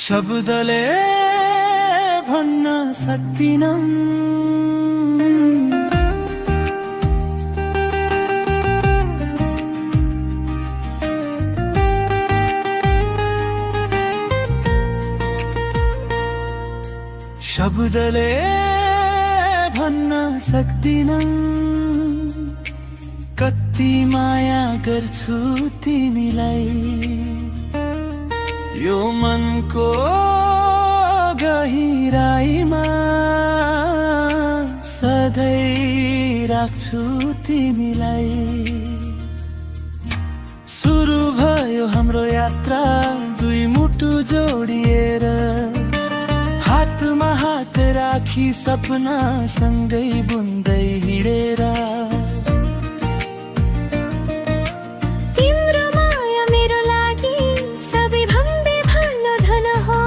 शब्दले भन्न सक्दिनँ शब्दले भन्न सक्दिनँ कति माया गर्छु तिमीलाई यो मनको गहिराईमा सधैँ राख्छु तिमीलाई। सुरु भयो हाम्रो यात्रा दुई मुटु जोडिएर, हातमा हात राखी सपना सँगै बुन्दै हिँडेर। तिम्रो माया मेरो लागि सबैभन्दा ठुलो धन हो,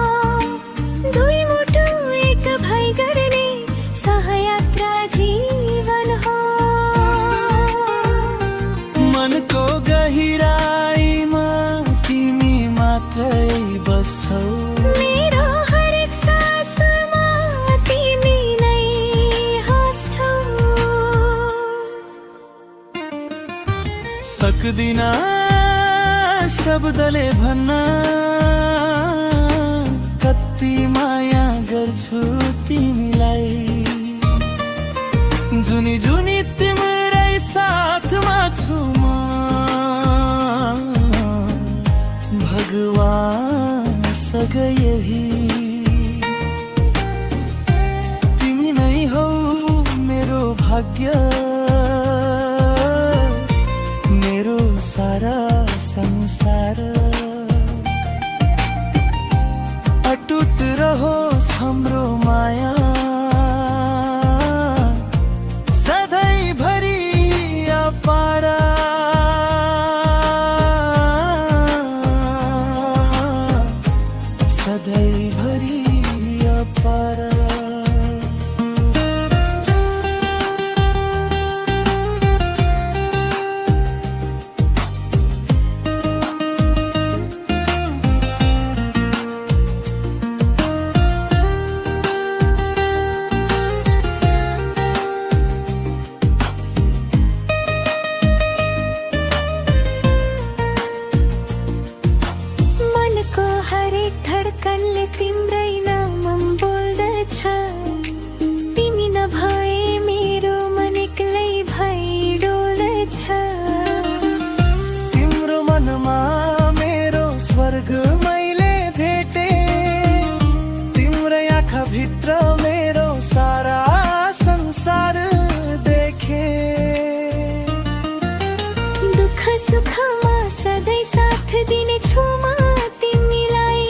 दुई मुटु एक भई गर्ने सहयात्रा जीवन हो। मनको गहिराईमा तिमी मात्रै बस्छौ, मेरो हरेक सासमा तिमी नै हाँस्छौ। सक्दिन शब्दले भन्न कति माया गर्छु तिमीलाई। जुनी जुनी तिम्रै साथमा छु म, भगवान सग यही तिमी नै हौ मेरो भाग्य, मेरो सारा संसार। अटुट रहोस् हाम्रो माया सधैँ भरि अपार। सधैँ भरि अपार। मनको हरेक धडकनले तिम्रै नाम बोल्दछ, तिमी नभए मेरो मन एक्लै भई डोल्दछ। तिम्रो मनमा मेरो स्वर्ग मैले भेटे, तिम्रै आँखा भित्र मेरो सारा संसार देखे। दुःख सुखमा सधैँ साथ दिने छु म तिमीलाई,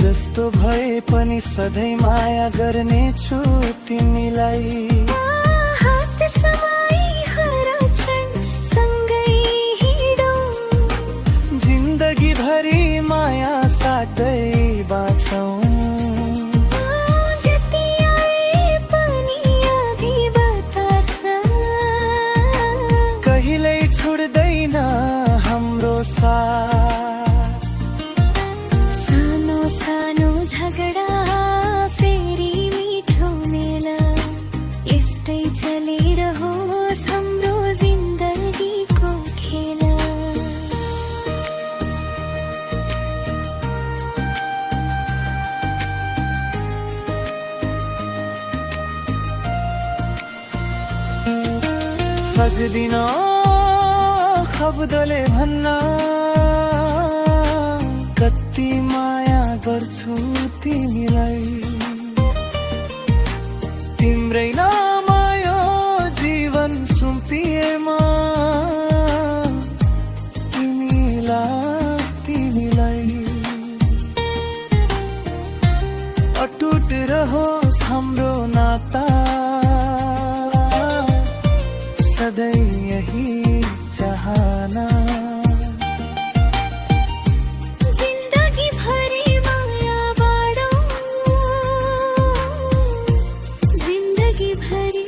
जस्तो भए पनि सधैँ माया गर्नेछु तिमीलाई। हात समाई हर क्षण सँगै हिँडौँ, जिन्दगी भरि माया साथै बाँचौँ। जति आए पनि आधी बतास, कहिल्यै छुट्दैन हाम्रो साथ। सानो सानो झगडा फेरि मिठो मेला, यस्तै चलिरहोस् हाम्रो जिन्दगीको खेला। सक्दिन शब्दले भन्न कति माया गर्छु तिमीलाई। तिम्रै नाम यो जीवन सुम्पिएमा, तिमीलाई अटुट रहोस् हाम्रो नाता, सधैँ यही चाहना। जिन्दगी भरि माया बाँडौँ, जिन्दगी भरि